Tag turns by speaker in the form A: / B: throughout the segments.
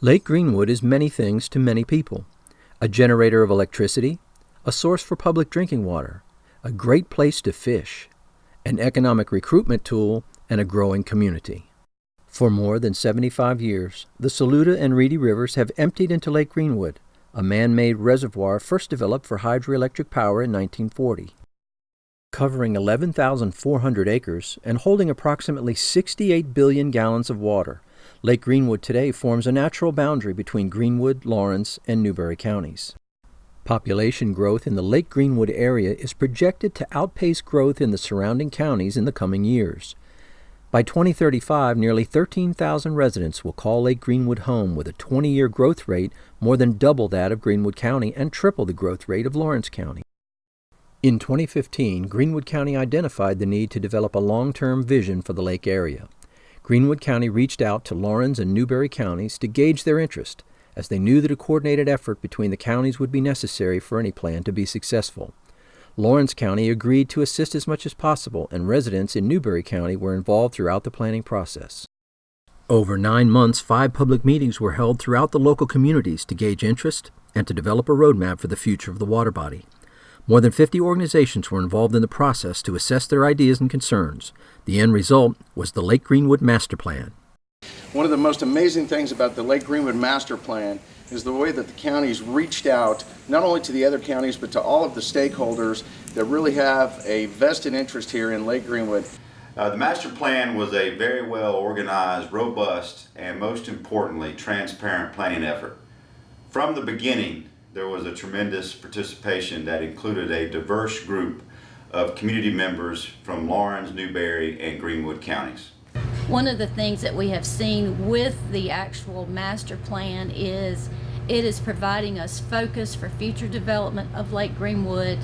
A: Lake Greenwood is many things to many people: a generator of electricity, a source for public drinking water, a great place to fish, an economic recruitment tool, and a growing community. For more than 75 years, the Saluda and Reedy rivers have emptied into Lake Greenwood, a man-made reservoir first developed for hydroelectric power in 1940. Covering 11,400 acres and holding approximately 68 billion gallons of water, Lake Greenwood today forms a natural boundary between Greenwood, Lawrence, and Newberry counties. Population growth in the Lake Greenwood area is projected to outpace growth in the surrounding counties in the coming years. By 2035, nearly 13,000 residents will call Lake Greenwood home, with a 20-year growth rate more than double that of Greenwood County and triple the growth rate of Lawrence County. In 2015, Greenwood County identified the need to develop a long-term vision for the lake area. Greenwood County reached out to Lawrence and Newberry counties to gauge their interest, as they knew that a coordinated effort between the counties would be necessary for any plan to be successful. Lawrence County agreed to assist as much as possible, and residents in Newberry County were involved throughout the planning process. Over 9 months, 5 public meetings were held throughout the local communities to gauge interest and to develop a roadmap for the future of the water body. More than 50 organizations were involved in the process to assess their ideas and concerns. The end result was the Lake Greenwood Master Plan.
B: One of the most amazing things about the Lake Greenwood Master Plan is the way that the counties reached out, not only to the other counties, but to all of the stakeholders that really have a vested interest here in Lake Greenwood.
C: The master plan was a very well organized, robust, and most importantly, transparent planning effort. From the beginning, there was a tremendous participation that included a diverse group of community members from Lawrence, Newberry, and Greenwood counties.
D: One of the things that we have seen with the actual master plan is it is providing us focus for future development of Lake Greenwood.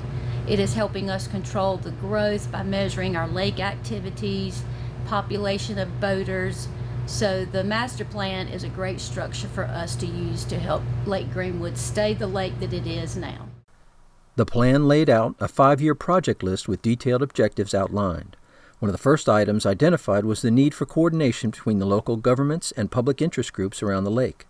D: It is helping us control the growth by measuring our lake activities, population of boaters. So the master plan is a great structure for us to use to help Lake Greenwood stay the lake that it is now.
A: The plan laid out a 5-year project list with detailed objectives outlined. One of the first items identified was the need for coordination between the local governments and public interest groups around the lake.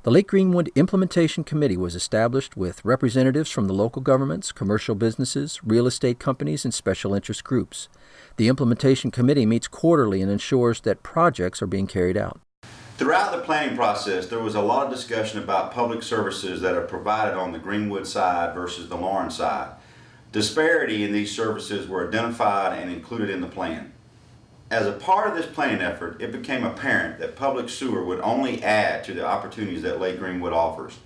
A: The Lake Greenwood Implementation Committee was established with representatives from the local governments, commercial businesses, real estate companies, and special interest groups. The Implementation Committee meets quarterly and ensures that projects are being carried out.
C: Throughout the planning process, there was a lot of discussion about public services that are provided on the Greenwood side versus the Lawrence side. Disparity in these services were identified and included in the plan. As a part of this planning effort, it became apparent that public sewer would only add to the opportunities that Lake Greenwood offers.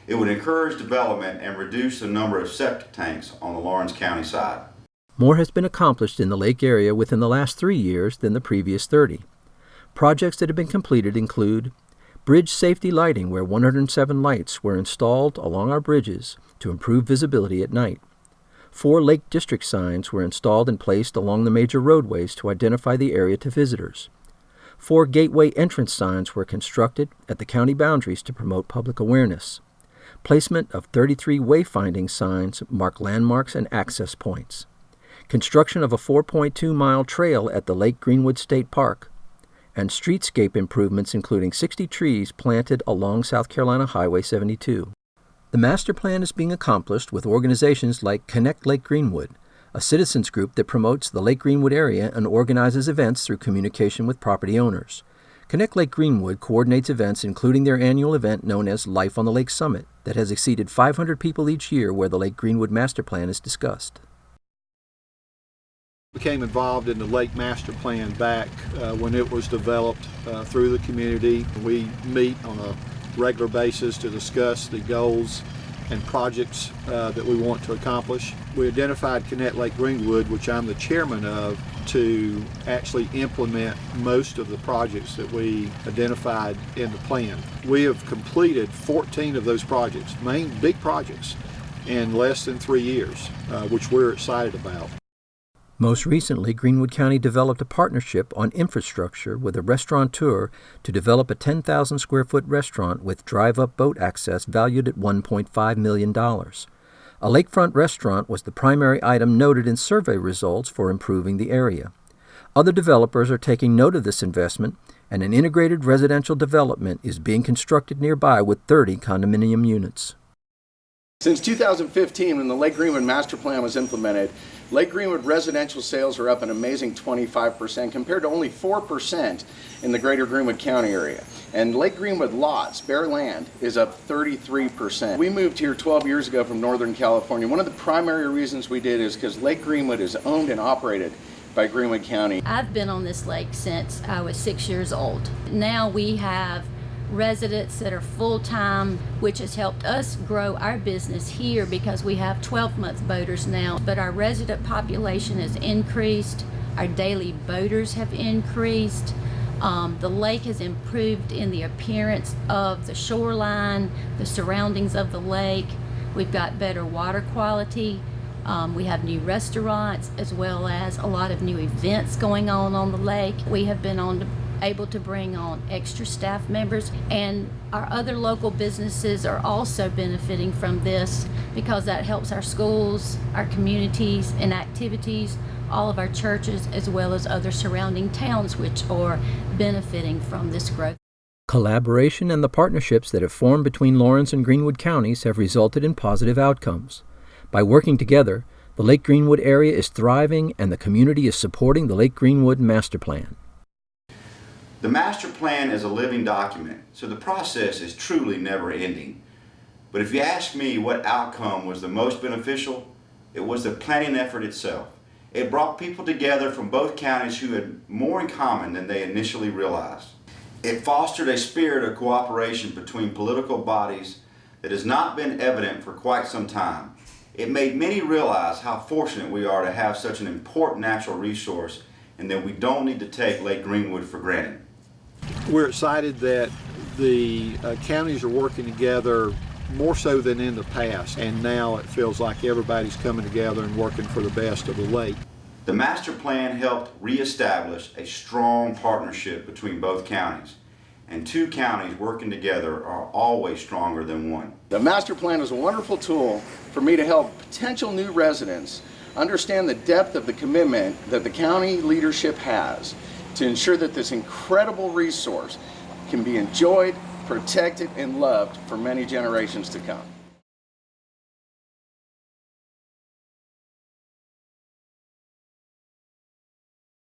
C: It would encourage development and reduce the number of septic tanks on the Lawrence County side.
A: More has been accomplished in the lake area within the last 3 years than the previous 30. Projects that have been completed include bridge safety lighting, where 107 lights were installed along our bridges to improve visibility at night. 4 Lake District signs were installed and placed along the major roadways to identify the area to visitors. 4 gateway entrance signs were constructed at the county boundaries to promote public awareness. Placement of 33 wayfinding signs mark landmarks and access points. Construction of a 4.2-mile trail at the Lake Greenwood State Park. And streetscape improvements including 60 trees planted along South Carolina Highway 72. The master plan is being accomplished with organizations like Connect Lake Greenwood, a citizens group that promotes the Lake Greenwood area and organizes events through communication with property owners. Connect Lake Greenwood coordinates events including their annual event known as Life on the Lake Summit that has exceeded 500 people each year, where the Lake Greenwood master plan is discussed.
E: Became involved in the Lake Master Plan back when it was developed through the community. We meet on a regular basis to discuss the goals and projects that we want to accomplish. We identified Connect Lake Greenwood, which I'm the chairman of, to actually implement most of the projects that we identified in the plan. We have completed 14 of those projects, main big projects, in less than 3 years, which we're excited about.
A: Most recently, Greenwood County developed a partnership on infrastructure with a restaurateur to develop a 10,000 square foot restaurant with drive-up boat access valued at $1.5 million. A lakefront restaurant was the primary item noted in survey results for improving the area. Other developers are taking note of this investment, and an integrated residential development is being constructed nearby with 30 condominium units.
B: Since 2015, when the Lake Greenwood Master Plan was implemented, Lake Greenwood residential sales are up an amazing 25% compared to only 4% in the greater Greenwood County area. And Lake Greenwood lots, bare land, is up 33%. We moved here 12 years ago from Northern California. One of the primary reasons we did is because Lake Greenwood is owned and operated by Greenwood County.
D: I've been on this lake since I was 6 years old. Now we have residents that are full-time, which has helped us grow our business here because we have 12-month boaters now. But our resident population has increased. Our daily boaters have increased. The lake has improved in the appearance of the shoreline, the surroundings of the lake. We've got better water quality. We have new restaurants as well as a lot of new events going on the lake. We have been able to bring on extra staff members, and our other local businesses are also benefiting from this because that helps our schools, our communities and activities, all of our churches, as well as other surrounding towns which are benefiting from this growth.
A: Collaboration and the partnerships that have formed between Lawrence and Greenwood counties have resulted in positive outcomes. By working together, the Lake Greenwood area is thriving and the community is supporting the Lake Greenwood Master Plan.
C: The master plan is a living document, so the process is truly never ending. But if you ask me what outcome was the most beneficial, it was the planning effort itself. It brought people together from both counties who had more in common than they initially realized. It fostered a spirit of cooperation between political bodies that has not been evident for quite some time. It made many realize how fortunate we are to have such an important natural resource and that we don't need to take Lake Greenwood for granted.
E: We're excited that the counties are working together more so than in the past, and now it feels like everybody's coming together and working for the best of the lake.
C: The master plan helped reestablish a strong partnership between both counties, and two counties working together are always stronger than one.
B: The master plan is a wonderful tool for me to help potential new residents understand the depth of the commitment that the county leadership has to ensure that this incredible resource can be enjoyed, protected, and loved for many generations to come.